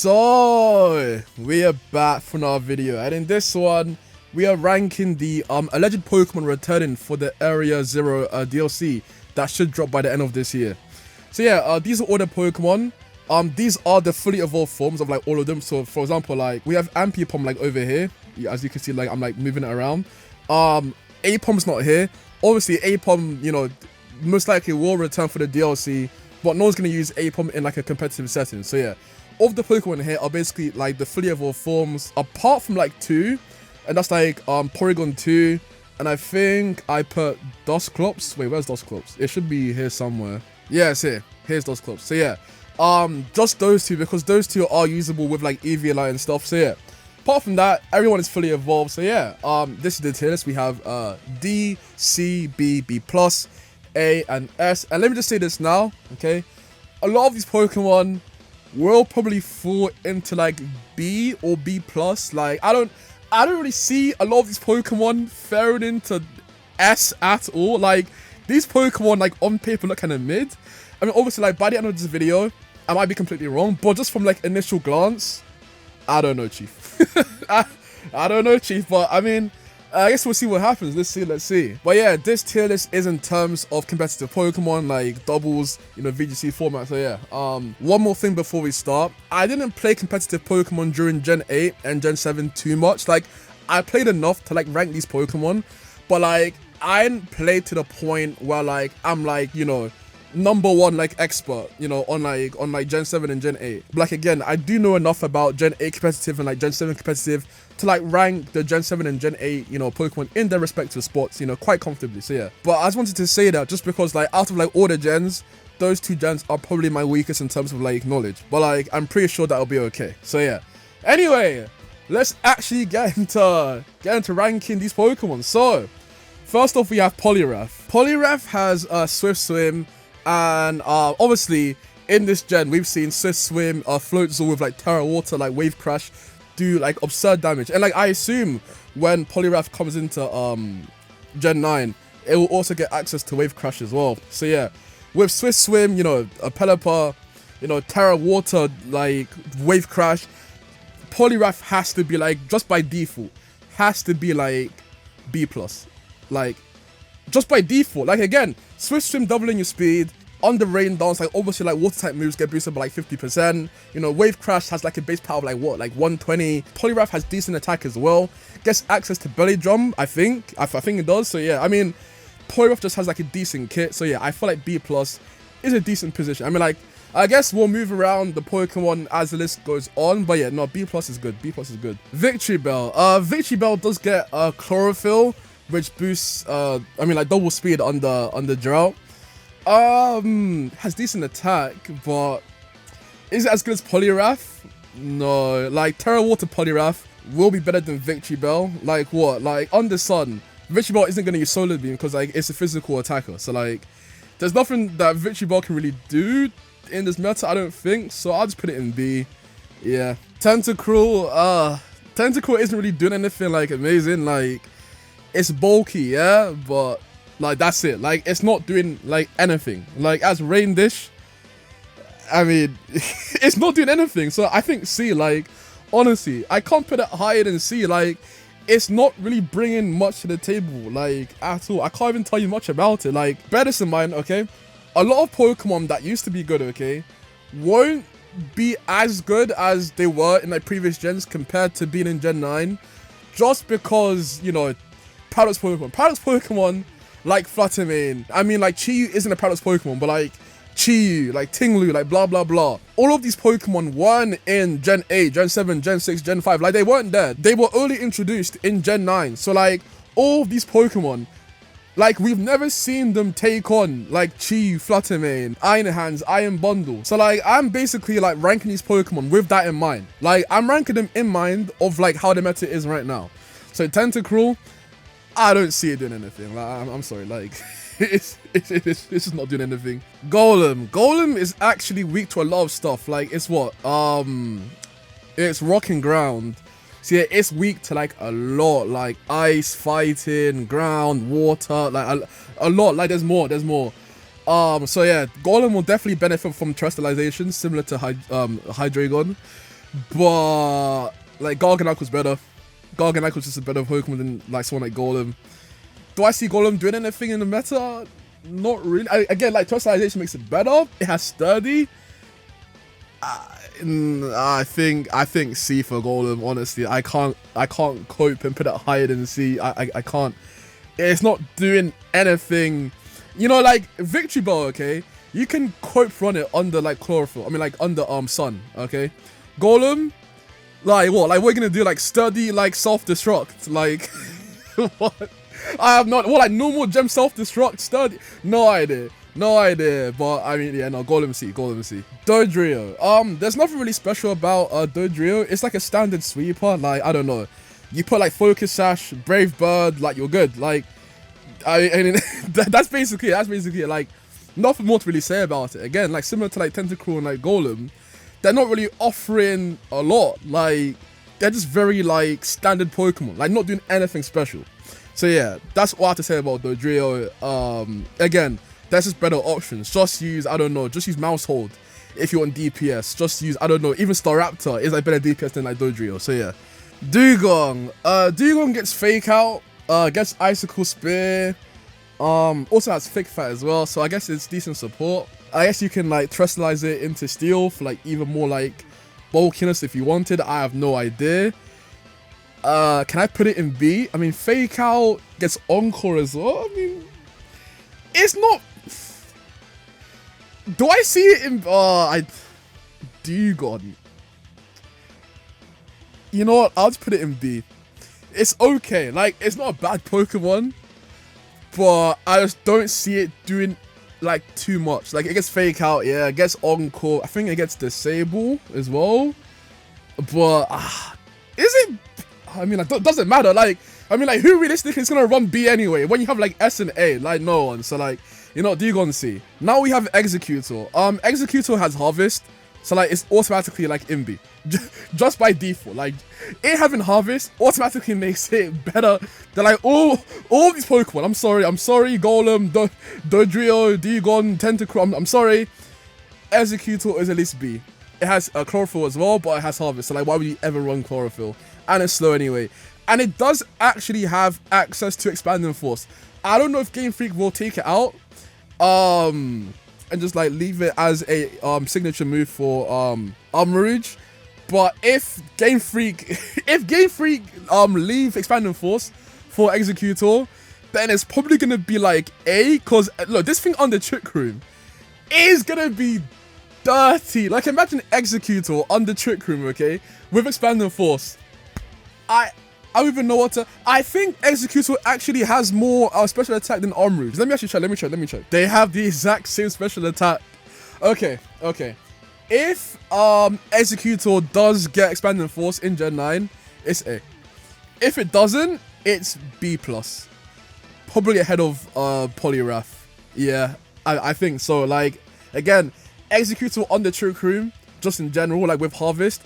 So we are back for another video, and in this one we are ranking the alleged Pokemon returning for the Area Zero DLC that should drop by the end of this year. So yeah, these are all the Pokemon. These are the fully evolved forms of like all of them. So for example, like we have Ampipom like over here. As you can see, like I'm like moving it around. Apom's not here. Obviously Apom, you know, most likely will return for the DLC, but no one's gonna use Apom in like a competitive setting. So yeah, all of the Pokemon here are basically like the fully evolved forms, apart from like two, and that's like Porygon 2, and I think I put Dusclops. Wait, where's Dusclops? It should be here somewhere. Yeah, it's here. Here's Dusclops. So yeah, just those two, because those two are usable with like EVLI and stuff. So yeah, apart from that, everyone is fully evolved. So yeah, this is the tier list. We have D, C, B, B+, A, and S. And let me just say this now, okay? A lot of these Pokemon will probably fall into like B or B+. Like I don't really see a lot of these Pokemon faring into S at all. Like these Pokemon, like on paper, look kind of mid. I mean, obviously, like by the end of this video, I might be completely wrong, but just from like initial glance, I don't know, Chief. I don't know, Chief, but I mean, I guess we'll see what happens. Let's see. But yeah, this tier list is in terms of competitive Pokemon, like doubles, you know, VGC format. So yeah, one more thing before we start. I didn't play competitive Pokemon during Gen 8 and Gen 7 too much. Like, I played enough to like rank these Pokemon, but like, I didn't play to the point where like, I'm like, you know, #1 like expert, you know, on like Gen 7 and Gen 8. But like again, I do know enough about Gen 8 competitive and like Gen 7 competitive to like rank the Gen 7 and Gen 8, you know, Pokemon in their respective spots, you know, quite comfortably. So yeah, but I just wanted to say that just because like out of like all the gens, those two gens are probably my weakest in terms of like knowledge, but like I'm pretty sure that'll be okay. So yeah, anyway, let's actually get into ranking these Pokemon. So first off, we have Poliwrath. Poliwrath has Swift Swim, and obviously in this gen we've seen Swift Swim, Floatzel with like Terra Water, like Wave Crash, do like absurd damage. And like I assume when Poliwrath comes into Gen 9, it will also get access to Wave Crash as well. So yeah, with Swift Swim, you know, a Pelipper, you know, Terra Water, like Wave Crash, Poliwrath has to be like, just by default, has to be like B+. Like, just by default. Like again, Swift Swim doubling your speed, on the rain dance, like obviously like water type moves get boosted by like 50%. You know, Wave Crash has like a base power of like what, like 120. Poliwrath has decent attack as well. Gets access to Belly Drum, I think it does. So yeah, I mean, Poliwrath just has like a decent kit. So yeah, I feel like B+ is a decent position. I mean, like, I guess we'll move around the Pokemon as the list goes on, but yeah, no, B+ is good. B+ is good. Victory Bell. Victory Bell does get Chlorophyll, which boosts I mean like double speed on the drought. Has decent attack, but is it as good as Poliwrath? No, like Terra Water Poliwrath will be better than Victory Bell. Like what? Like on the sun, Victory Bell isn't gonna use Solar Beam because like it's a physical attacker. So like there's nothing that Victory Bell can really do in this meta, I don't think. So I'll just put it in B. Yeah. Tentacruel, Tentacruel isn't really doing anything like amazing. Like, it's bulky, yeah, but like that's it. Like it's not doing like anything. Like as Rain Dish, I mean, it's not doing anything. So I think C. Like honestly, I can't put it higher than C. Like it's not really bringing much to the table, like at all. I can't even tell you much about it. Like bear this in mind, okay? A lot of Pokemon that used to be good, okay, won't be as good as they were in like previous gens compared to being in Gen 9, just because, you know, Paradox Pokemon like Fluttermane. I mean, like Chi-Yu isn't a Paradox Pokemon, but like Chi-Yu, like Tinglu, like blah blah blah. All of these Pokemon weren't in Gen 8, Gen 7, Gen 6, Gen 5. Like they weren't there. They were only introduced in Gen 9. So like all of these Pokemon, like we've never seen them take on like Chi-Yu, Fluttermane, Iron Hands, Iron Bundle. So like I'm basically like ranking these Pokemon with that in mind. Like I'm ranking them in mind of like how the meta is right now. So Tentacruel, I don't see it doing anything. Like, I'm sorry, like it's just not doing anything. Golem is actually weak to a lot of stuff. Like it's what it's rock and ground. So yeah, it's weak to like a lot, like ice, fighting, ground, water, like a lot. Like there's more. So yeah, Golem will definitely benefit from terrestrialization, similar to Hydreigon. but like Garganacl's better. Garganacl's just a better Pokemon than like someone like Golem. Do I see Golem doing anything in the meta? Not really. Again, like Terrestrialization makes it better. It has Sturdy. I think C for Golem. Honestly, I can't cope and put it higher than C. I can't. It's not doing anything. You know, like Victory Bell. Okay, you can cope run it under like Chlorophyll. I mean, like under Sun. Okay, Golem. Like what? Like we're gonna do like Sturdy, like self-destruct. Like what? I have not. What, like normal gem self-destruct Sturdy? No idea. No idea. But I mean, yeah, no. Golem C. Dodrio. There's nothing really special about Dodrio. It's like a standard sweeper. Like I don't know. You put like Focus Sash, Brave Bird, like you're good. Like I mean, that's basically it. Like nothing more to really say about it. Again, like similar to like Tentacruel and like Golem, they're not really offering a lot. Like they're just very like standard Pokemon. Like not doing anything special. So yeah, that's all I have to say about Dodrio. Again, there's just better options. Just use, I don't know, just use Mouse Hold if you want DPS. Just use, I don't know, even Staraptor is like better DPS than like Dodrio. So yeah. Dugong. Dugong gets Fake Out, gets Icicle Spear, also has Thick Fat as well, so I guess it's decent support. I guess you can like terrestrialize it into Steel for like even more like bulkiness if you wanted. I have no idea. Can I put it in B? I mean, Fake Out gets Encore as well. I mean, it's not. Do I see it in? Dugong. You know what? I'll just put it in B. It's okay. Like, it's not a bad Pokemon, but I just don't see it doing like too much. Like, it gets Fake Out, yeah. It gets Encore. I think it gets Disable as well. But is it? I mean, like, doesn't matter. Like, I mean, like, who realistically is gonna run B anyway when you have like S and A? Like, no one. So like, you know, Dugong C. Now we have Executor. Executor has Harvest, so like it's automatically like in B. Just by default, like it having Harvest automatically makes it better than like all these Pokemon. I'm sorry, Golem, Dodrio, Dugong, Tentacruel. I'm sorry. Executor is at least B. It has Chlorophyll as well, but it has Harvest. So like, why would you ever run Chlorophyll? And it's slow anyway. And it does actually have access to Expanding Force. I don't know if Game Freak will take it out, and just like leave it as a signature move for Armarouge. But if Game Freak leave Expanding Force for Executor, then it's probably gonna be like A, cause look, this thing on the Trick Room is gonna be dirty. Like imagine Executor on the Trick Room, okay, with Expanding Force. I don't even know what to. I think Executor actually has more special attack than Armarouge. Let me actually check. Let me check. They have the exact same special attack. Okay. If Executor does get Expanding Force in Gen 9, it's A. If it doesn't, it's B+. Probably ahead of Poliwrath. Yeah, I think so. Like, again, Executor on the Trick Room, just in general, like with Harvest,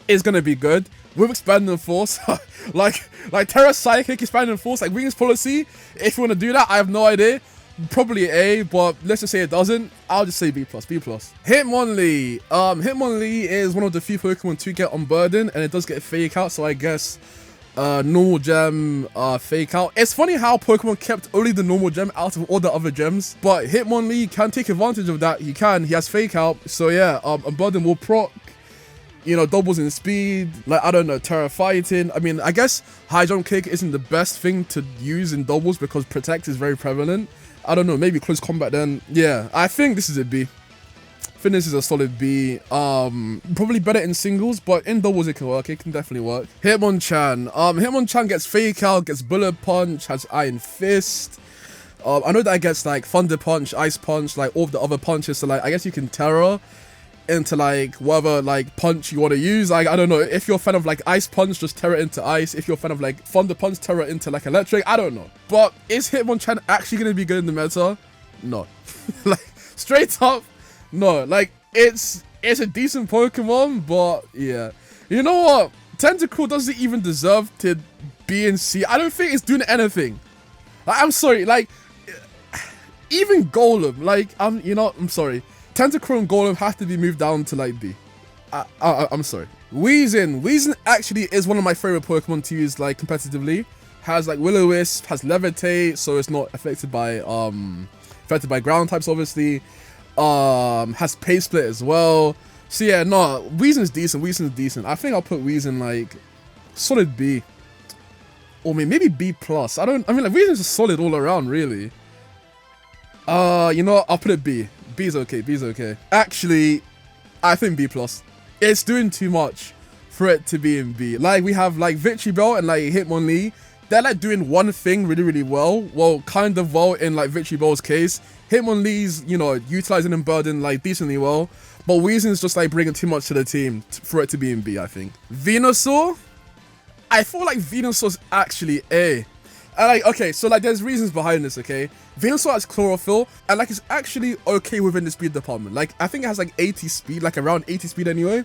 is gonna be good. With Expanding Force, like Terra Psychic, Expanding Force, like Wings Policy, if you want to do that, I have no idea. Probably A, but let's just say it doesn't. I'll just say B+. Hitmonlee. Hitmonlee is one of the few Pokemon to get Unburdened, and it does get Fake Out, so I guess normal gem Fake Out. It's funny how Pokemon kept only the normal gem out of all the other gems, but Hitmonlee can take advantage of that. He has Fake Out, so yeah, Unburdened will proc, you know, doubles in speed, like, I don't know, Terra Fighting. I mean, I guess High Jump Kick isn't the best thing to use in doubles because Protect is very prevalent. I don't know, maybe Close Combat then. Yeah, I think this is a B. I think this is a solid B. Probably better in singles, but in doubles it can work. It can definitely work. Hitmonchan. Hitmonchan gets Fake Out, gets Bullet Punch, has Iron Fist. I know that it gets like Thunder Punch, Ice Punch, like all of the other punches. So like, I guess you can Terra into like whatever like punch you want to use. Like, I don't know, if you're a fan of like Ice Punch, just Terra into Ice. If you're a fan of like Thunder Punch, Terra into like Electric. I don't know, but is Hitmonchan actually gonna be good in the meta? No. Like, straight up, no. Like, it's a decent Pokemon, but yeah, you know what, Tentacruel doesn't even deserve to be in C. I don't think it's doing anything. Like, I'm sorry, like even Golem, like, I'm sorry, Tentacruel and Golem have to be moved down to like B. I'm sorry. Weezing actually is one of my favorite Pokemon to use like competitively. Has like Will-O-Wisp, has Levitate, so it's not affected by ground types obviously. Has Pace Split as well. So yeah, no, Weezing's decent. I think I'll put Weezing like solid B. Or maybe B+. I mean like Weezing's just solid all around really. You know what? I'll put it B. B's okay. Actually, I think B+. It's doing too much for it to be in B. Like we have like Victory Bell and like Hitmonlee. They're like doing one thing really well. Well, kind of well in like Victory Bell's case. Hitmonlee's, you know, utilizing and burden like decently well. But Weezing's just like bringing too much to the team for it to be in B, I think. Venusaur? I feel like Venusaur's actually A. And like, okay, so like there's reasons behind this, okay? Venusaur has Chlorophyll, and like it's actually okay within the speed department. Like, I think it has like 80 speed, like around 80 speed anyway.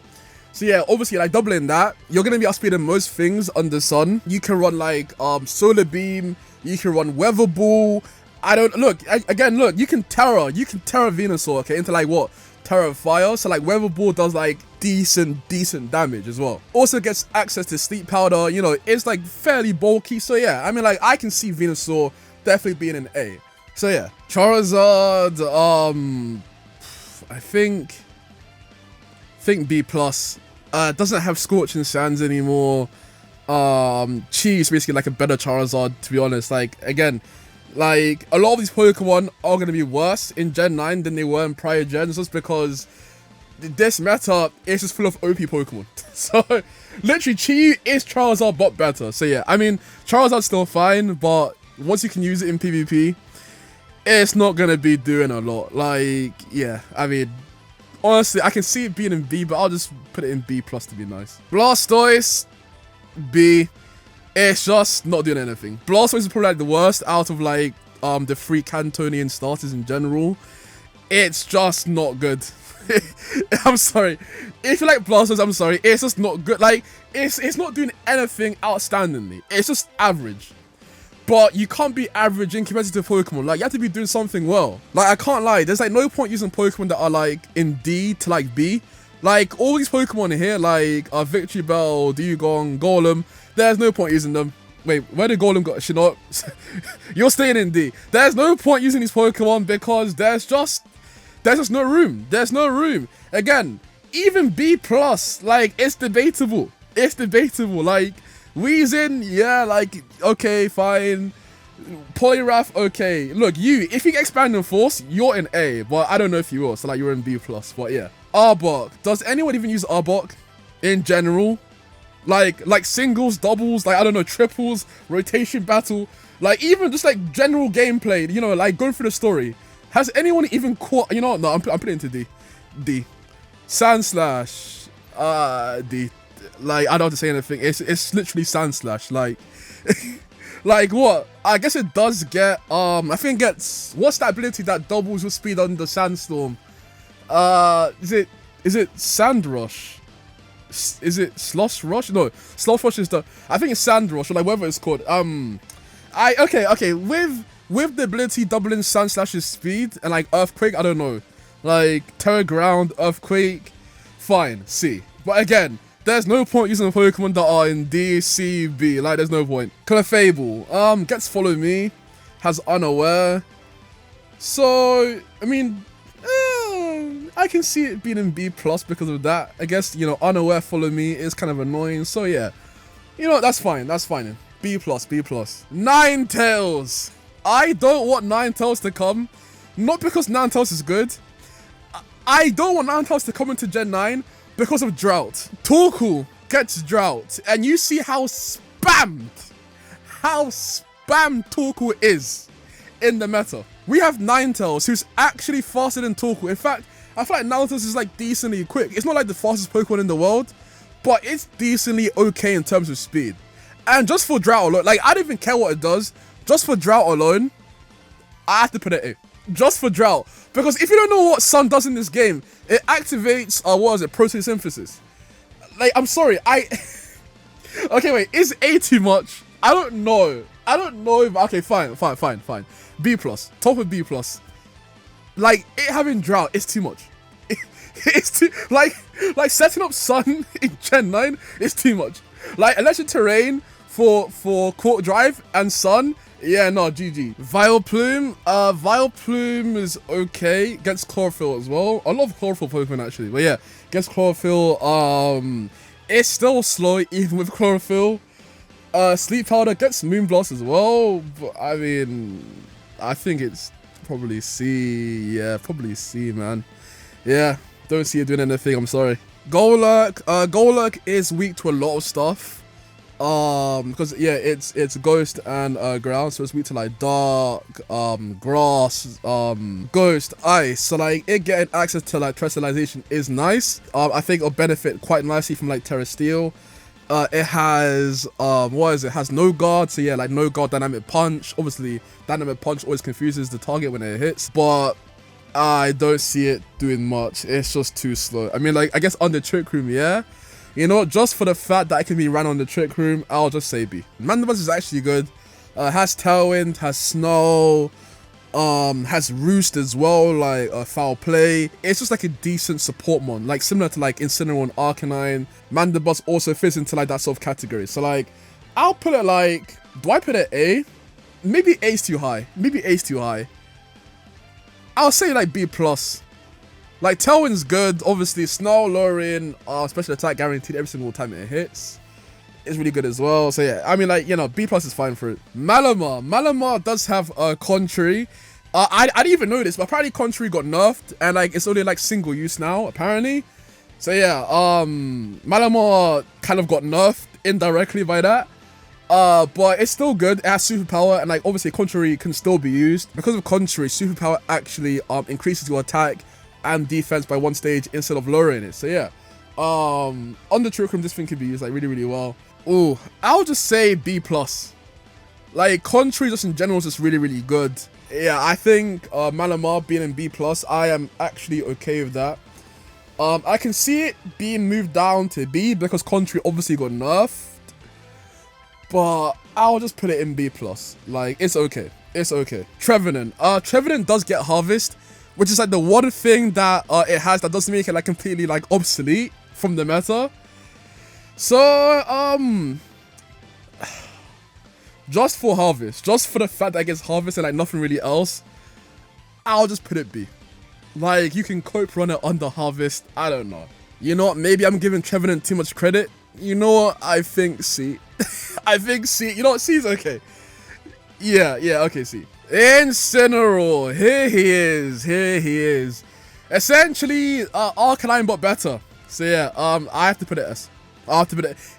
So yeah, obviously like doubling that, you're gonna be outspeeding most things under the sun. You can run like Solar Beam, you can run Weather Ball. Again, look, you can Terra Venusaur, okay, into like what? Terra Fire. So like Weather Ball does like decent damage as well. Also gets access to Sleep Powder, you know, it's like fairly bulky. So yeah, I mean like I can see Venusaur definitely being an A. So yeah, Charizard, I think B+. Doesn't have Scorching Sands anymore. Chi is basically like a better Charizard, to be honest. Like, again, like a lot of these Pokemon are going to be worse in Gen 9 than they were in prior gens, just because this meta is just full of OP Pokemon. So literally Chi is Charizard but better. So yeah, I mean Charizard's still fine, but once you can use it in PvP, it's not going to be doing a lot. Like, yeah, I mean, honestly, I can see it being in B, but I'll just put it in B+ to be nice. Blastoise, B. It's just not doing anything. Blastoise is probably like the worst out of like the 3 Cantonian starters in general. It's just not good. I'm sorry. If you like Blastoise, I'm sorry. It's just not good. Like, it's not doing anything outstandingly. It's just average. But you can't be average in competitive Pokemon. Like, you have to be doing something well. Like, I can't lie. There's like no point using Pokemon that are like in D to like B. Like, all these Pokemon here, like Victory Bell, Dugong, Golem, there's no point using them. Wait, where did Golem go? Shinnok? You're staying in D. There's no point using these Pokemon because there's just no room. There's no room. Again, even B+, like, it's debatable. It's debatable. Like, Weezing, yeah, like, okay, fine. Poliwrath, okay. Look, if you get Expanding Force, you're in A, but I don't know if you will, so like you're in B+, but yeah. Arbok. Does anyone even use Arbok in general? Like singles, doubles, like I don't know, triples, rotation battle, like even just like general gameplay, you know, like going through the story. Has anyone even caught, you know what? No, I'm putting it into D. Sandslash, D. Like, I don't have to say anything. It's literally Sandslash. Like, like what? I guess it does get, I think it gets, what's that ability that doubles with speed under Sandstorm? Is it Sand Rush? Is it Slosh Rush? No, Slosh Rush is I think it's Sand Rush, or like whatever it's called. Okay, with the ability doubling Sandslash's speed and like Earthquake, I don't know. Like, Terra Ground, Earthquake, fine, C. But again, there's no point using a Pokemon that are in D, C, B. Like, there's no point. Clefable, gets Follow Me, has Unaware. So, I mean, I can see it being in B+ because of that. I guess, you know, Unaware Follow Me is kind of annoying. So, yeah. You know, that's fine. That's fine. B+, B+. Ninetales. I don't want Ninetales to come. Not because Ninetales is good. I don't want Ninetales to come into Gen 9 because of Drought. Torkoal gets Drought. And you see how spammed Torkoal is in the meta. We have Ninetales, who's actually faster than Torkoal. In fact, I feel like Ninetales is like decently quick. It's not like the fastest Pokemon in the world, but it's decently okay in terms of speed. And just for Drought alone, like, I don't even care what it does. Just for Drought alone, I have to put it A. Just for Drought. Because if you don't know what Sun does in this game, it activates, what is it, photosynthesis. Like, I'm sorry, okay, wait, is A too much? I don't know. Okay, fine. B+. Top of B+. Like, it having Drought is too much. It's too, like setting up Sun in Gen 9 is too much. Like electric terrain for Court Drive and Sun, yeah, no, GG. Vileplume is okay. Gets Chlorophyll as well. I love Chlorophyll Pokemon actually, but yeah, gets Chlorophyll. It's still slow even with Chlorophyll. Sleep Powder gets Moonblast as well, but I mean, I think it's probably C. Yeah, probably C, man. Yeah, don't see it doing anything, I'm sorry. Golurk is weak to a lot of stuff. Because yeah, it's ghost and ground, so it's weak to like dark, grass, ghost, ice. So like it getting access to like terrestrialization is nice. I think it'll benefit quite nicely from like Terra Steel. It has what is it? It has no guard, so yeah, like no guard dynamic punch. Obviously, dynamic punch always confuses the target when it hits, but I don't see it doing much. It's just too slow. I mean, like I guess on the Trick Room, yeah. You know, just for the fact that it can be ran on the Trick Room, I'll just say B. Mandibuzz is actually good. Has Tailwind, has Snow, has Roost as well, like Foul Play. It's just like a decent support mon, like similar to like Incineroar and Arcanine. Mandibuzz also fits into like that sort of category. So like, I'll put it like, do I put it A? Maybe A's too high. Maybe A's too high. I'll say like B+. Like, Tailwind's good, obviously. Snow, lowering, special attack guaranteed every single time it hits. It's really good as well. So, yeah, I mean, like, you know, B+ is fine for it. Malamar does have Contrary. I didn't even know this, but apparently Contrary got nerfed. And, like, it's only, like, single use now, apparently. So, yeah, Malamar kind of got nerfed indirectly by that. But it's still good. It has superpower, and, like, obviously Contrary can still be used. Because of Contrary, superpower actually increases your attack and defense by 1 stage instead of lowering it. So yeah, on the Trick Room, this thing could be used like really, really well. Ooh, I'll just say B+. Like, Contrary just in general is just really, really good. Yeah, I think Malamar being in B+, I am actually okay with that. I can see it being moved down to B because Contrary obviously got nerfed, but I'll just put it in B+. Like, it's okay. It's okay. Trevenant. Trevenant does get Harvest, which is like the one thing that it has that doesn't make it like completely like obsolete from the meta. So just for Harvest, just for the fact that it gets Harvest and like nothing really else, I'll just put it B. Like, you can cope run it under Harvest. I don't know. You know what? Maybe I'm giving Trevenant too much credit. You know what? I think C. I think C. You know what? C is okay. Yeah, okay, C. Incineroar, here he is. Essentially, Arcanine but better. So yeah, I have to put it S.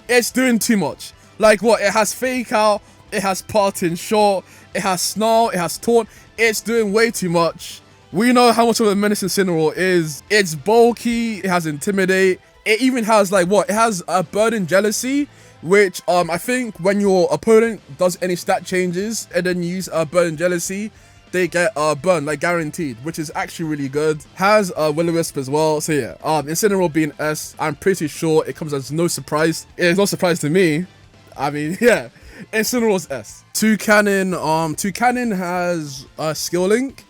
It's doing too much. Like what? It has Fake Out, it has Parting Shot, it has Snarl, it has Taunt. It's doing way too much. We know how much of a menace Incineroar is. It's bulky, it has Intimidate. It even has like what? It has a Burden Jealousy, which I think when your opponent does any stat changes and then use Burden Jealousy, they get burn, like guaranteed, which is actually really good. Has Will-O-Wisp as well. So yeah, Incineroar being S, I'm pretty sure it comes as no surprise. It's no surprise to me. I mean, yeah, Incineroar's S. Toucannon has Skill Link,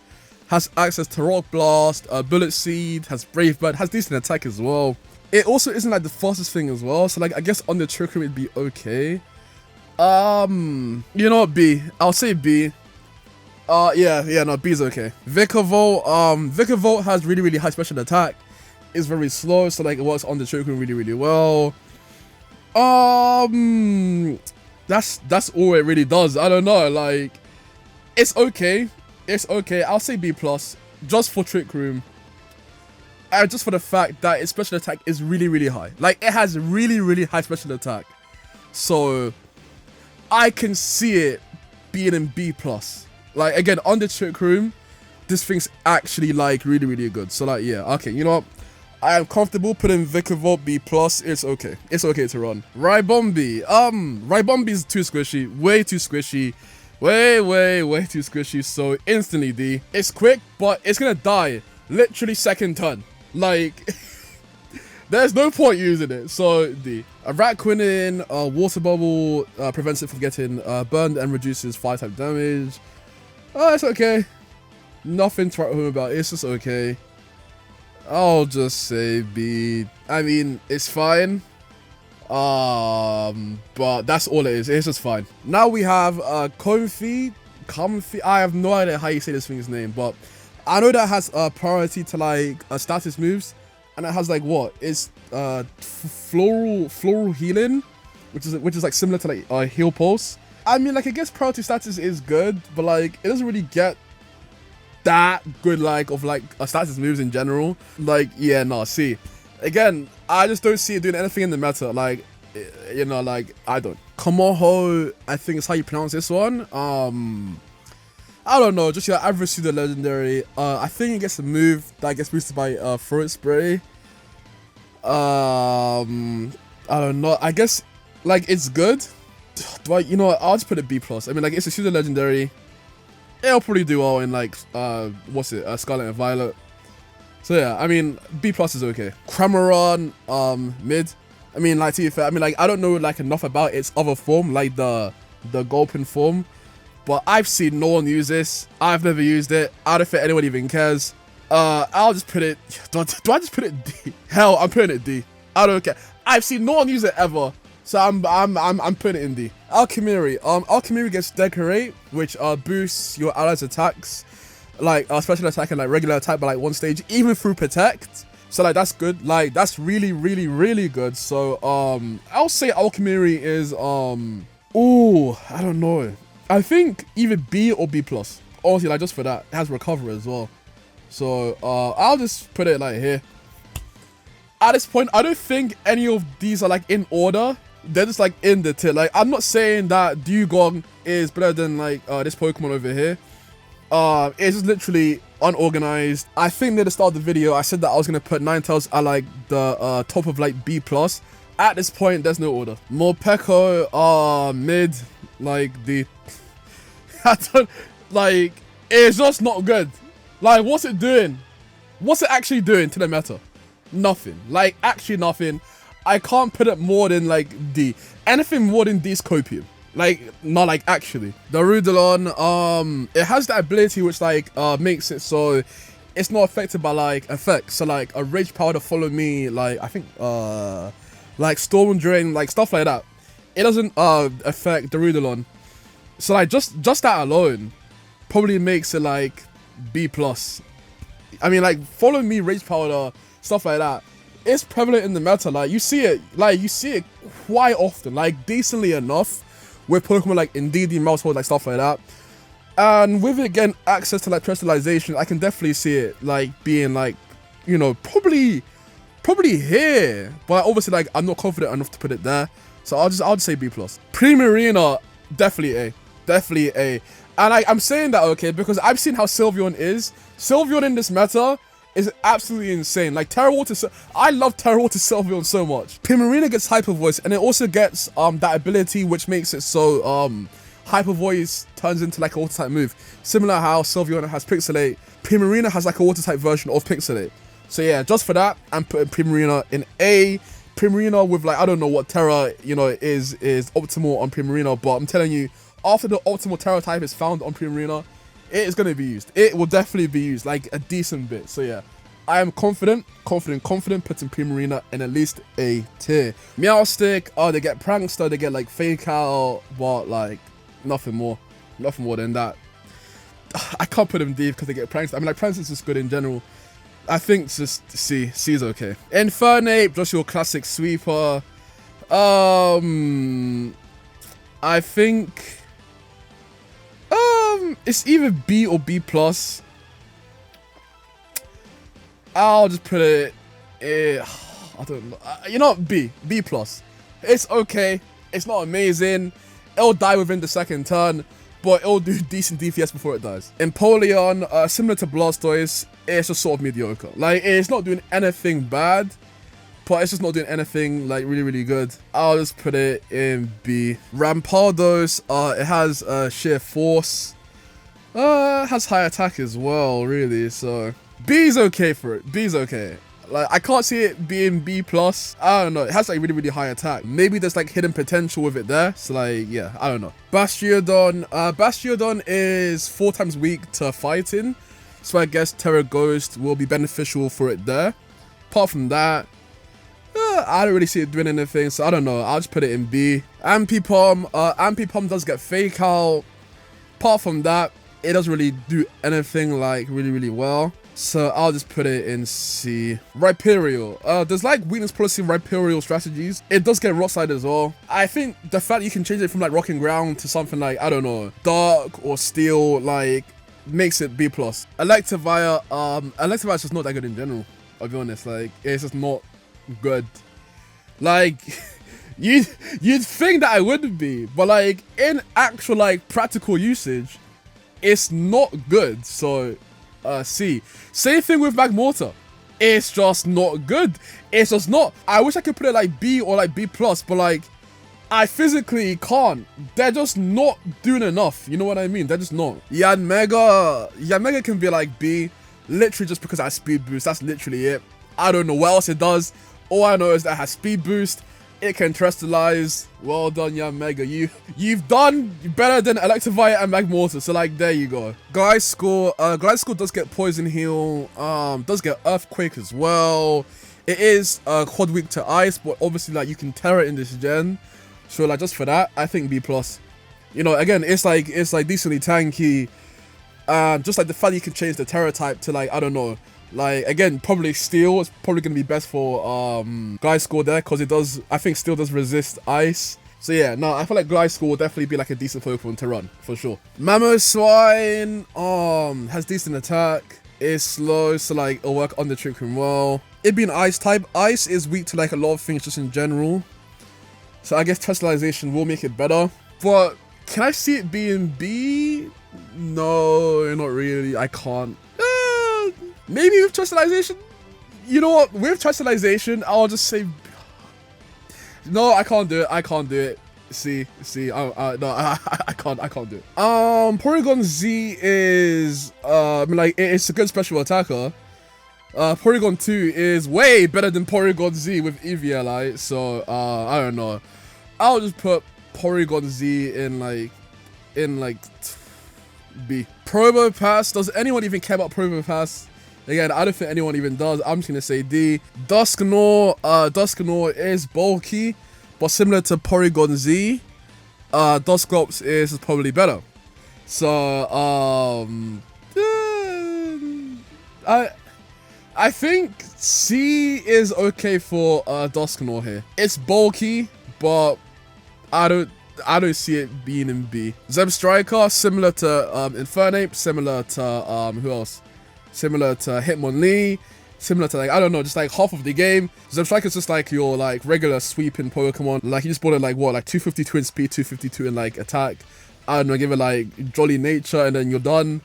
has access to Rock Blast, Bullet Seed, has Brave Bird, has decent attack as well. It also isn't like the fastest thing as well, so like I guess on the Trick Room it'd be okay. You know what, B. I'll say B. No, B is okay. Vikavolt has really, really high special attack. It's very slow, so like it works on the Trick Room really, really well. That's all it really does. I don't know, like it's okay. I'll say B+, just for Trick Room. Just for the fact that its special attack is really, really high. Like, it has really, really high special attack. So, I can see it being in B+. Like, again, on the Trick Room, this thing's actually, like, really, really good. So, like, yeah, okay, you know what? I am comfortable putting Vikavolt B+. It's okay. It's okay to run. Ribombee. Ribombee is too squishy. Way too squishy. Way too squishy. So, instantly D. It's quick, but it's gonna die. Literally second turn. Like, there's no point using it, so D. Rat Quinine, Water Bubble prevents it from getting burned and reduces 5 type damage. It's okay. Nothing to write home about, it's just okay. I'll just say B. I mean, it's fine. But that's all it is. It's just fine. Now we have Comfy. I have no idea how you say this thing's name, but I know that has a priority to like status moves, and it has like what? It's floral healing, which is like similar to like heal pulse. I mean, like, I guess priority status is good, but like it doesn't really get that good like of like status moves in general. Like, yeah, no, see, again, I just don't see it doing anything in the meta. Like, you know, like, I don't. Komoho, I think is how you pronounce this one. I don't know, just your average pseudo legendary. I think it gets a move that gets boosted by throat spray. I don't know. I guess like it's good. But you know what? I'll just put it B plus. I mean, like, it's a pseudo legendary. It'll probably do well in like what's it? Scarlet and Violet. So yeah, I mean, B plus is okay. Cramoran, mid. I mean, like, to be fair, I mean, like, I don't know like enough about its other form, like the Gulpin form, but I've seen no one use this. I've never used it. I don't think anyone even cares. I'll just put it. Do I just put it D? Hell, I'm putting it D. I don't care. I've seen no one use it ever, so I'm putting it in D. Alchemiri. Alchemiri gets Decorate, which boosts your allies' attacks, like special attack and like regular attack by like one stage, even through Protect. So like that's good. Like that's really, really, really good. So I'll say Alchemiri is ooh, I don't know. I think either B or B plus. Honestly, like, just for that, it has recover as well. So I'll just put it like here. At this point, I don't think any of these are like in order. They're just like in the tier. Like, I'm not saying that Dugong is better than like this Pokemon over here. It's just literally unorganized. I think near the start of the video, I said that I was gonna put Ninetales at like the top of like B plus. At this point, there's no order. Morpeko, mid, like the I don't like. It's just not good. Like, what's it doing? What's it actually doing to the meta? Nothing. Like, actually nothing. I can't put it more than like D. Anything more than D is copium. Like, not like actually. The Rudolon, it has that ability which like makes it so it's not affected by like effects. So like a rage powder follow me, like I think like storm drain, like stuff like that. It doesn't affect the Rudolon. So like just that alone probably makes it like B plus. I mean, like, follow me, rage powder, stuff like that. It's prevalent in the meta. Like, you see it quite often, like decently enough with Pokemon like Indeedee, Mousehole, like stuff like that. And with it getting access to like crystallization, I can definitely see it like being like, you know, probably here. But obviously, like, I'm not confident enough to put it there. So I'll just say B plus. Primarina, definitely A. Definitely A. And I'm saying that, okay, because I've seen how Sylveon is. Sylveon in this meta is absolutely insane. Like, Terra Water, I love Terra Water Sylveon so much. Primarina gets Hyper Voice, and it also gets that ability which makes it so Hyper Voice turns into like a water type move. Similar how Sylveon has Pixelate, Primarina has like a water type version of Pixelate. So yeah, just for that, I'm putting Primarina in A. Primarina with like, I don't know what Terra, you know, is optimal on Primarina, but I'm telling you, after the optimal Terra type is found on Primarina, it is going to be used. It will definitely be used, like a decent bit. So yeah, I am confident putting Primarina in at least A tier. Meowstic, they get Prankster, they get like Fake Out, but like nothing more than that. I can't put them D because they get Prankster. I mean, like, Prankster is just good in general. I think just C is okay. Infernape, just your classic sweeper. I think it's either B or B plus. I'll just put it. I don't know. You know what? B plus. It's okay. It's not amazing. It'll die within the second turn, but it'll do decent DPS before it dies. Empoleon, similar to Blastoise, it's just sort of mediocre. Like, it's not doing anything bad, but it's just not doing anything like really, really good. I'll just put it in B. Rampardos, it has sheer force. It has high attack as well, really. So B's okay for it. B's okay. Like, I can't see it being B plus. I don't know. It has like really, really high attack. Maybe there's like hidden potential with it there. So like, yeah, I don't know. Bastiodon. Bastiodon is 4 times weak to fighting. So I guess Terra Ghost will be beneficial for it there. Apart from that, I don't really see it doing anything, so I don't know. I'll just put it in B. Ampipom does get Fake Out. Apart from that, it doesn't really do anything like really well. So I'll just put it in C. Rhyperior. There's like weakness policy Rhyperior strategies. It does get Rock Slide as well. I think the fact you can change it from like Rock and Ground to something like, I don't know, Dark or Steel, like, makes it B+. Electivire, Electivire is just not that good in general. I'll be honest, like, it's just not good. Like, you'd think that I wouldn't be, but like, in actual like practical usage, it's not good. So C. Same thing with Magmortar. It's just not good. It's just not. I wish I could put it like B or like B+, but like, I physically can't. They're just not doing enough. You know what I mean? They're just not. Yanmega can be like B, literally just because it has speed boost. That's literally it. I don't know what else it does. All I know is that it has speed boost. It can terrestrialize. Well done, Yanmega. You've done better than Electivire and Magmortar. So like, there you go. Gliscor does get Poison Heal. Does get Earthquake as well. It is quad weak to ice, but obviously like you can Terra in this gen. So like, just for that, I think B+. You know, again, it's like decently tanky. Just like the fact you can change the Terra type to like, I don't know, like, again, probably Steel is probably gonna be best for Gliscor there, because it does, I think Steel does resist ice. So yeah, no, I feel like Gliscor will definitely be like a decent Pokemon to run for sure. Mamoswine has decent attack, is slow, so like it'll work on the Trick Room well. It being ice type, ice is weak to like a lot of things just in general. So I guess Terrestrialization will make it better. But can I see it being B? No, not really. I can't. Maybe with Terrestrialization? You know what? With Terrestrialization, I'll just say... No, I can't do it. I can't do it. See. No, I can't do it. Porygon Z is... like, it's a good special attacker. Porygon 2 is way better than Porygon Z with EVLI. So, I don't know. I'll just put Porygon Z in B. Probopass. Does anyone even care about Probopass? Again, I don't think anyone even does. I'm just gonna say D. Dusknoir is bulky, but similar to Porygon Z, Dusclops is probably better. So, I think C is okay for Dusknoir here. It's bulky, but I don't see it being in B. Zebstrika, similar to Infernape, similar to who else? Similar to Hitmonlee, similar to like, I don't know, just like half of the game. Zebstrika is just like your like regular sweeping Pokemon. Like you just bought it like what, like 252 in speed, 252 in like attack. I don't know, give it like jolly nature and then you're done.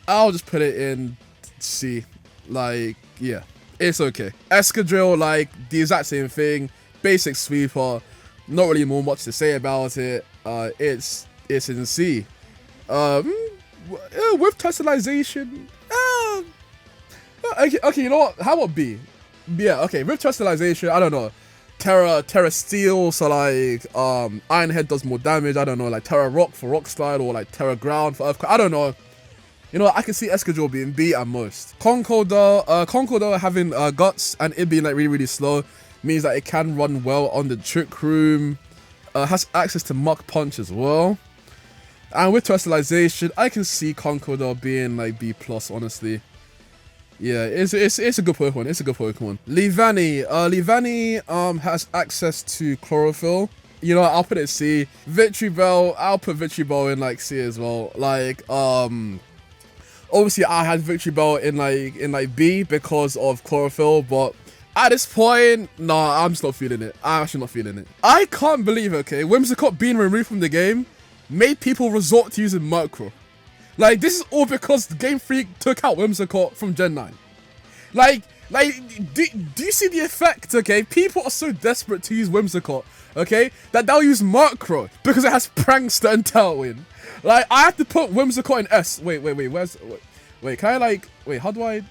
I'll just put it in C. Like, yeah, it's okay. Escadrille, like the exact same thing. Basic sweeper. Not really much to say about it. It's in C. With Terrestrialization, okay, you know what? How about B? Yeah, okay. With Terrestrialization, I don't know. Terra Steel, so like Iron Head does more damage. I don't know, like Terra Rock for Rock Slide, or like Terra Ground for Earthquake. I don't know. You know, I can see Escadrille being B at most. Conkeldurr having guts and it being like really slow means that it can run well on the Trick Room. Has access to Muck Punch as well. And with Terrestrialization, I can see Conkeldurr being like B+, honestly. Yeah, it's a good Pokemon. It's a good Pokemon. Leavanny has access to Chlorophyll. You know, I'll put it C. Victreebel, I'll put Victreebel in like C as well. Like obviously I had Victreebel in like B because of Chlorophyll, but at this point, nah, I'm just not feeling it. I'm actually not feeling it. I can't believe, okay, Whimsicott being removed from the game made people resort to using Murkrow. Like, this is all because Game Freak took out Whimsicott from Gen 9. Like, do you see the effect, okay? People are so desperate to use Whimsicott, okay, that they'll use Murkrow because it has Prankster and Tailwind. Like, I have to put Whimsicott in S. Wait, can I, like, wait, how do I...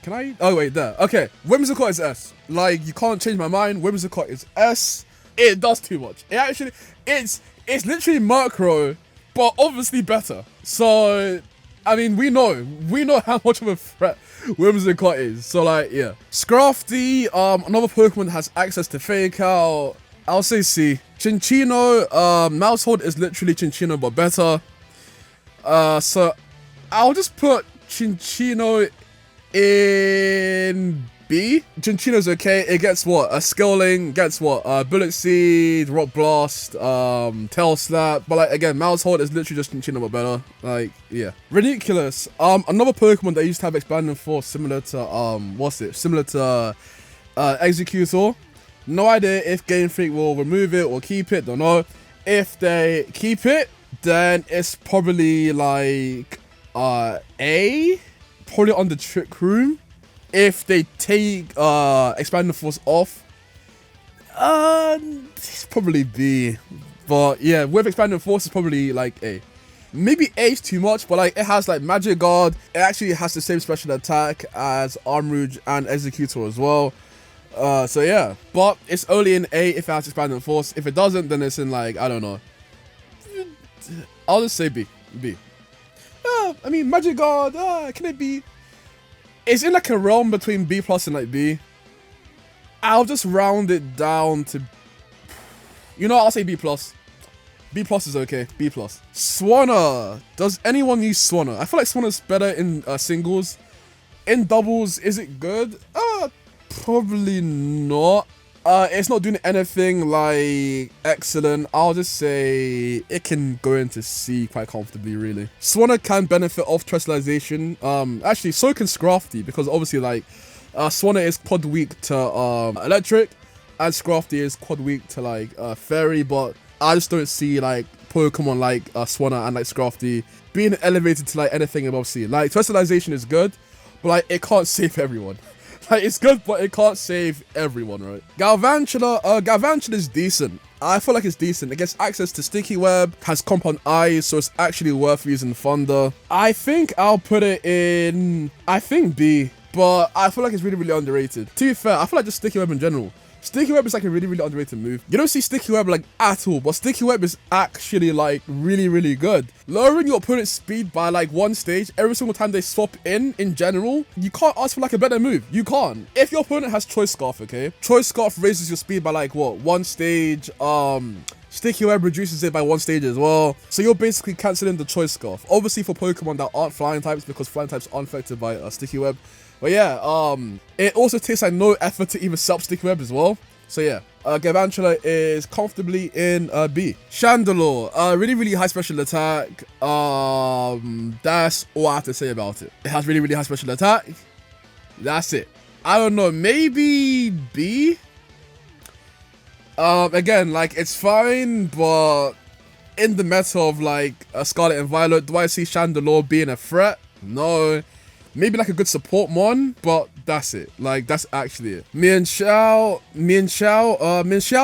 Can I? Oh, wait, there. Okay, Whimsicott is S. Like, you can't change my mind. Whimsicott is S. It does too much. It actually, it's literally Murkrow, but obviously better. So, I mean, we know how much of a threat Whimsicott is. So like, yeah. Scrafty, another Pokemon that has access to Fake Out. I'll say C. Chinchino, Mousehold is literally Chinchino but better. So I'll just put Chinchino in B. Chinchino's okay. It gets what? A Skilling, gets what? Bullet Seed, Rock Blast, Tail Slap. But like again, Mousehold is literally just Chinchino but better. Like, yeah. Ridiculous. Another Pokemon that used to have Expanding Force similar to Similar to Executor. No idea if Game Freak will remove it or keep it, don't know. If they keep it, then it's probably like A, probably on the Trick Room. If they take Expanding Force off, it's probably B. But yeah, with Expanding Force, it's probably like A. Maybe A is too much, but like it has like Magic Guard. It actually has the same special attack as Armrouge and Executor as well. So yeah, but it's only in A if it has Expanding Force. If it doesn't, then it's in like, I don't know. I'll just say B. B. I mean, Magic Guard, can it be? It's in like a realm between B plus and like B. I'll just round it down to, you know, I'll say B plus. B plus is okay. B plus. Swanna. Does anyone use Swanna? I feel like Swanna's better in singles. In doubles, is it good? Probably not. It's not doing anything like excellent. I'll just say it can go into C quite comfortably, really. Swanna can benefit off Terrestrialization. Actually, so can Scrafty, because obviously, like, Swanna is quad weak to Electric, and Scrafty is quad weak to like Fairy. But I just don't see like Pokemon like Swanna and like Scrafty being elevated to like anything above C. Like, Terrestrialization is good, but like it can't save everyone. Like, it's good, but it can't save everyone, right? Galvantula, Galvantula is decent. I feel like it's decent. It gets access to Sticky Web, has Compound Eyes, so it's actually worth using Thunder. I think I'll put it in, I think B, but I feel like it's really, really underrated. To be fair, I feel like just Sticky Web in general. Sticky Web is like a really, really underrated move. You don't see Sticky Web like at all, but Sticky Web is actually like really, really good. Lowering your opponent's speed by like 1 stage every single time they swap in general, you can't ask for like a better move. You can't. If your opponent has Choice Scarf, okay? Choice Scarf raises your speed by like what? 1 stage. Sticky Web reduces it by 1 stage as well. So you're basically cancelling the Choice Scarf. Obviously for Pokemon that aren't flying types, because flying types aren't affected by Sticky Web. But yeah, it also takes like no effort to even set up Sticky Web as well. So yeah, Galvantula is comfortably in B. Chandelure, really, really high special attack. That's all I have to say about it. It has really, really high special attack. That's it. I don't know, maybe B? Again, like, it's fine, but in the meta of like Scarlet and Violet, do I see Chandelure being a threat? No. Maybe like a good support mon, but that's it. Like, that's actually it. Mienshao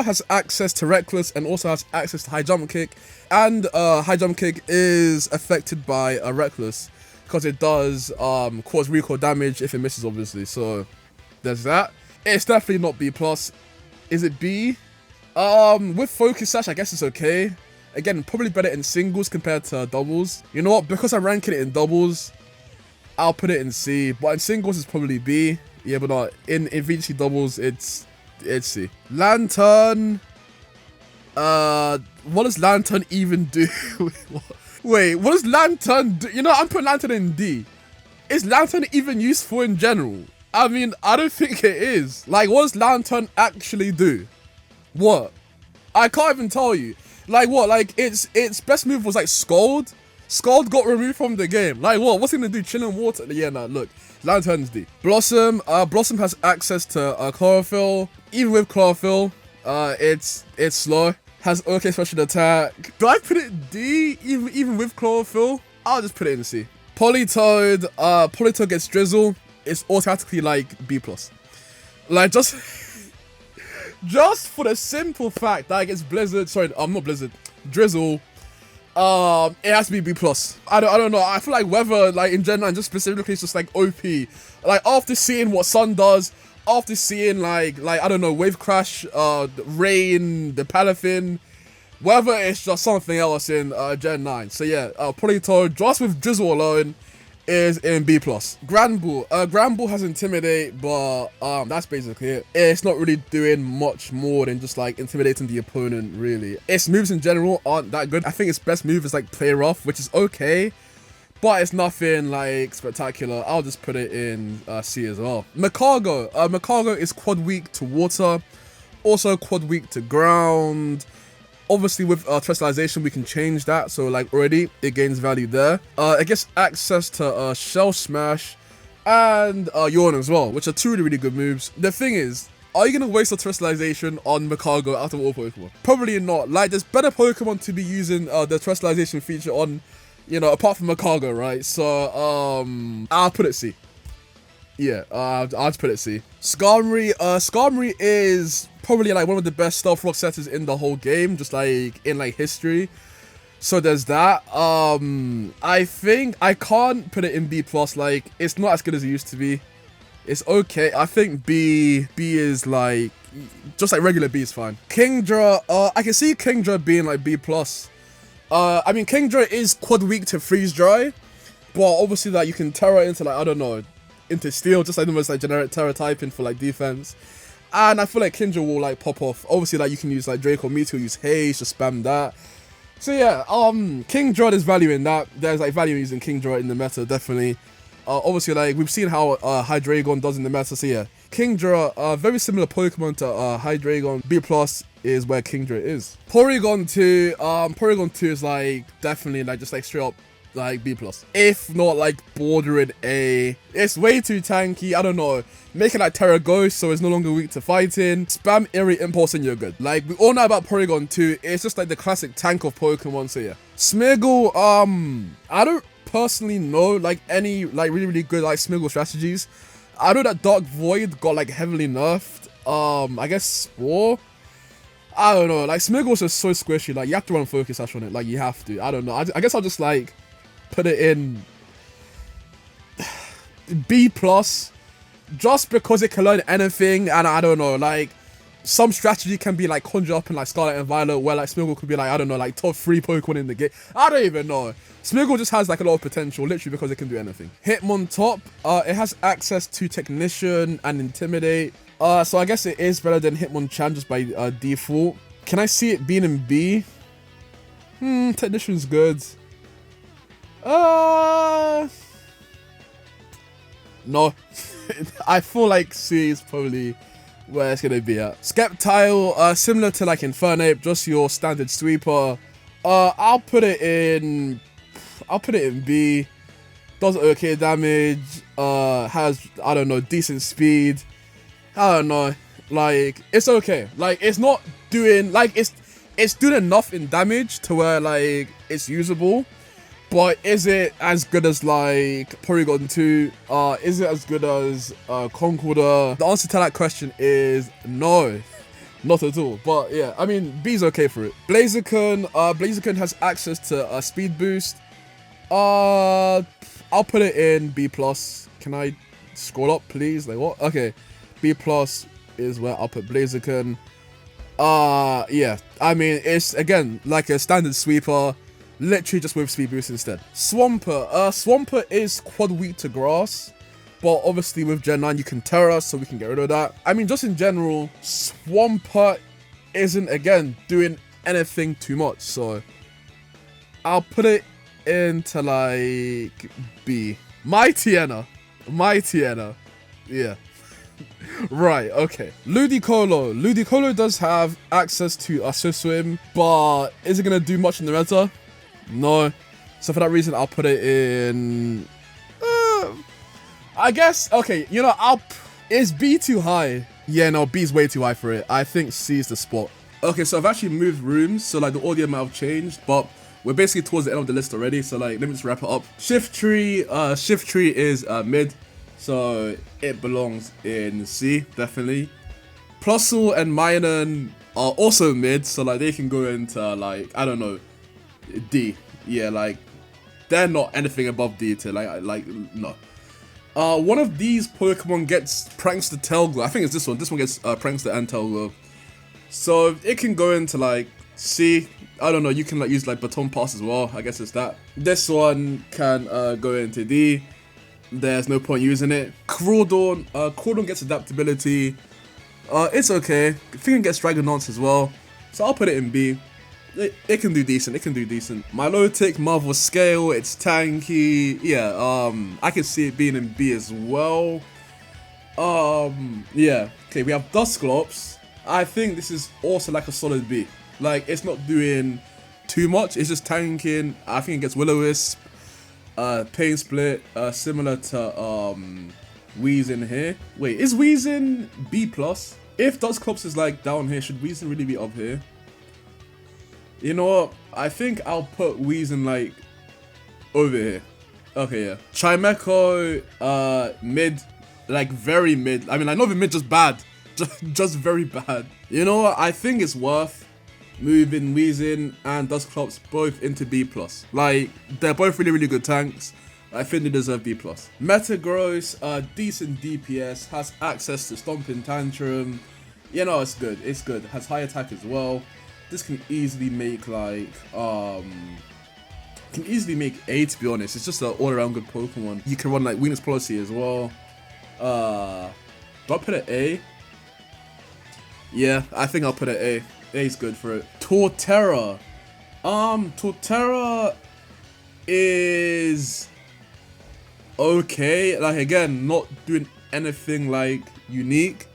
has access to Reckless and also has access to High Jump Kick. And High Jump Kick is affected by Reckless, because it does cause recoil damage if it misses, obviously. So there's that. It's definitely not B+. Is it B? With Focus Sash, I guess it's okay. Again, probably better in singles compared to doubles. You know what? Because I'm ranking it in doubles, I'll put it in C, but in singles it's probably B. Yeah, but not in VGC doubles, it's C. Lantern. What does Lantern even do? Wait, what does Lantern do? You know, I'm putting Lantern in D. Is Lantern even useful in general? I mean, I don't think it is. Like, what does Lantern actually do? What? I can't even tell you. Like, what? Like, its best move was like Scald. Scald got removed from the game. Like, what? What's it gonna do? Chill in water? Yeah, nah, look. Lantern's D. Blossom. Blossom has access to Chlorophyll. Even with Chlorophyll, it's slow. Has okay special attack. Do I put it D? Even with Chlorophyll? I'll just put it in C. Politoed. Politoed gets Drizzle. It's automatically like B+. Like, just for the simple fact that it gets Blizzard. Sorry, not Blizzard. Drizzle. It has to be B+. I don't know. I feel like weather, like in general, and just specifically, it's just like OP. Like, after seeing what Sun does, after seeing like I don't know, Wave Crash, Rain, the Palafin, whether it's just something else in Gen 9. So yeah, Polito, just with Drizzle alone, is in B+. Granbull. Granbull has Intimidate, but that's basically it. It's not really doing much more than just like intimidating the opponent, really. Its moves in general aren't that good. I think its best move is like Play Rough, which is okay, but it's nothing like spectacular. I'll just put it in C as well. Macargo. Macargo is quad weak to water, also quad weak to ground. Obviously with Terrestrialization we can change that, so like already it gains value there. It gets access to Shell Smash and Yawn as well, which are two really good moves. The thing is, are you gonna waste a Terrestrialization on Macargo out of all Pokemon? Probably not. Like, there's better Pokemon to be using the Terrestrialization feature on, you know, apart from Macargo, right? So I'll put it C. Yeah, I'll just put it C. Skarmory. Skarmory is probably like one of the best stealth rock setters in the whole game, just like in like history. So there's that. I think I can't put it in B+. Like, it's not as good as it used to be. It's okay. I think B is like, just like regular B is fine. Kingdra. I can see Kingdra being like B+. I mean, Kingdra is quad weak to Freeze Dry, but obviously that you can Terra into like, I don't know, into Steel, just like the most like generic Terra typing for like defense. And I feel like Kingdra will like pop off. Obviously, like you can use like Draco Meteor, use Haze, just spam that. So yeah, Kingdra, there's value in that. There's like value in using Kingdra in the meta, definitely. Obviously, like we've seen how Hydreigon does in the meta. So yeah, Kingdra, very similar Pokemon to Hydreigon. B+ is where Kingdra is. Porygon 2, Porygon 2 is like definitely like just like straight up like B+, if not like bordering A. It's way too tanky. I don't know, make it like Terra Ghost so it's no longer weak to fighting. Spam Eerie Impulse and you're good. Like, we all know about Porygon 2. It's just like the classic tank of Pokemon. So yeah, Smeargle, I don't personally know like any like really good like Smeargle strategies. I know that Dark Void got like heavily nerfed. I guess Spore, I don't know, like Smeargle's just so squishy. Like, you have to run Focus Sash on it. Like, you have to. I don't know, I guess I'll just like put it in B+, just because it can learn anything. And I don't know, like some strategy can be like conjure up in like Scarlet and Violet, where like Smeargle could be like, I don't know, like top 3 Pokemon in the game. I don't even know. Smeargle just has like a lot of potential, literally because it can do anything. Hitmontop, it has access to Technician and Intimidate. So I guess it is better than Hitmonchan just by default. Can I see it being in B? Technician's good. No. I feel like C is probably where it's gonna be at. Sceptile, similar to like Infernape, just your standard sweeper. I'll put it in B. Does okay damage. Has, I don't know, decent speed. I don't know. Like, it's okay. Like, it's not doing like it's doing enough in damage to where like it's usable. But is it as good as like Porygon 2? Is it as good as Concorder? The answer to that question is no, not at all. But yeah, I mean, B's okay for it. Blaziken, Blaziken has access to speed boost. I'll put it in B+. Can I scroll up, please? Like, what? Okay, B+ is where I'll put Blaziken. Yeah, I mean, it's again like a standard sweeper, literally just with speed boost instead. Swampert, Swampert is quad weak to grass, but obviously with Gen 9 you can Terra, so we can get rid of that. I mean, just in general, Swampert isn't again doing anything too much, so I'll put it into like B. Mightyena, yeah. Right, okay. Ludicolo does have access to Swift Swim, but is it gonna do much in the meta? No. So for that reason, I'll put it in I guess, okay, you know, is B too high? Yeah, no, B is way too high for it. I think C is the spot. Okay, so I've actually moved rooms, so like the audio might have changed, but we're basically towards the end of the list already, so like let me just wrap it up. Shiftry is mid, so it belongs in C, definitely. Plusle and Minun are also mid, so like they can go into like, I don't know, D. Yeah, like they're not anything above D to like no. One of these Pokemon gets Prankster Tailglow. I think it's this one. This one gets Prankster and Tailglow. So it can go into like C. I don't know, you can like use like baton pass as well. I guess it's that. This one can go into D. There's no point using it. Crawdon gets adaptability. It's okay. I think it gets Dragonance as well. So I'll put it in B. It can do decent. It can do decent. Milotic, Marvel Scale. It's tanky. Yeah. I can see it being in B as well. Yeah. Okay. We have Dusclops. I think this is also like a solid B. Like it's not doing too much. It's just tanking. I think it gets Will-O-Wisp. Pain Split. Similar to Weezing here. Wait, is Weezing B+? If Dusclops is like down here, should Weezing really be up here? You know what? I think I'll put Weezing like over here. Okay, yeah. Chimecho, mid, like very mid. I mean, like not even mid, just bad, just very bad. You know what? I think it's worth moving Weezing and Dusclops both into B+. Like they're both really good tanks. I think they deserve B+. Metagross, decent DPS, has access to Stomping Tantrum. You know, it's good. It's good. Has high attack as well. This can easily make like can easily make A, to be honest. It's just an all-around good Pokemon. You can run like Weakness Policy as well. Do I put it A? Yeah, I think I'll put it A. A is good for it. Torterra. Torterra is okay. Like again, not doing anything like unique.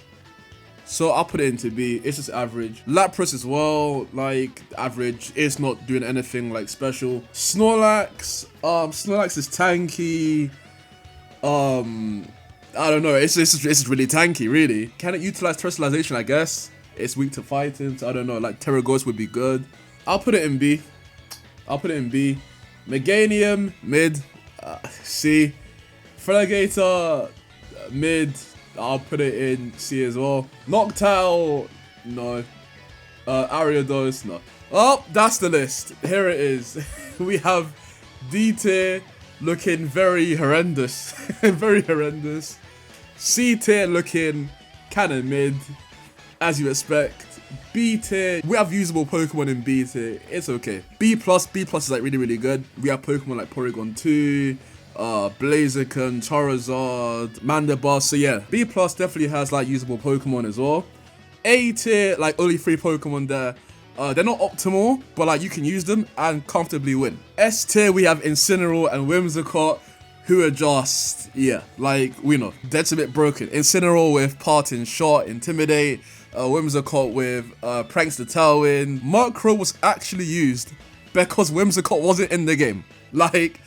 So I'll put it into B. It's just average. Lapras as well, like average. It's not doing anything like special. Snorlax. Snorlax is tanky. I don't know. It's really tanky, really. Can it utilize Terrestrialization? I guess it's weak to fighting. So I don't know. Like Terraghost would be good. I'll put it in B. I'll put it in B. Meganium mid. C. Feraligatr mid. I'll put it in C as well. Noctowl, no. Ariados, no. Oh, that's the list. Here it is. We have D tier looking very horrendous. Very horrendous. C tier looking kind of mid, as you expect. B tier, we have usable Pokemon in B tier. It's okay. B plus is like really good. We have Pokemon like Porygon 2. Blaziken, Charizard, Mandibuzz. So yeah, B+ definitely has like usable Pokemon as well. A tier, like only 3 Pokemon there. They're not optimal, but like you can use them and comfortably win. S tier, we have Incineroar and Whimsicott, who are just, yeah, like we know, that's a bit broken. Incineroar with Parting Shot, Intimidate, Whimsicott with Pranks the Tailwind. Murkrow was actually used because Whimsicott wasn't in the game. Like,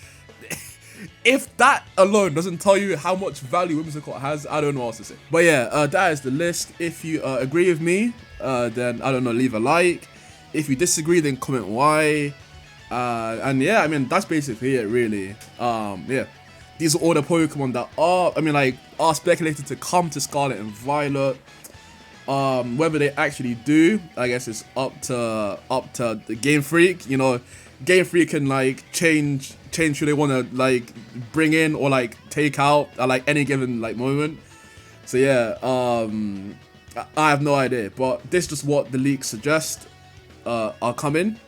if that alone doesn't tell you how much value Whimsicott has, I don't know what else to say. But yeah, that is the list. If you agree with me, then I don't know, leave a like. If you disagree, then comment why. And yeah, I mean, that's basically it, really. Yeah, these are all the Pokemon that are, I mean, like, are speculated to come to Scarlet and Violet. Whether they actually do, I guess it's up to the Game Freak. You know, Game Freak can like change who they want to like bring in or like take out at like any given like moment. So yeah, I have no idea, but this is just what the leaks suggest are coming.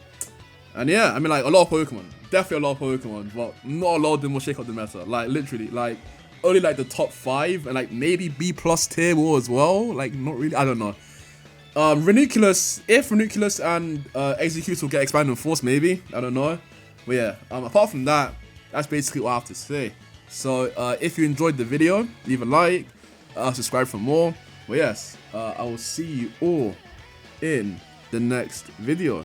And yeah, I mean, like, a lot of Pokemon, definitely a lot of Pokemon, but not a lot of them will shake up the meta. Like literally, like only like the top 5 and like maybe B+ tier will as well. Like not really, I don't know. Ranunculus, if Ranunculus and Execute will get Expanded Force, maybe, I don't know. But yeah, apart from that, that's basically what I have to say. So if you enjoyed the video, leave a like, subscribe for more. But yes, I will see you all in the next video.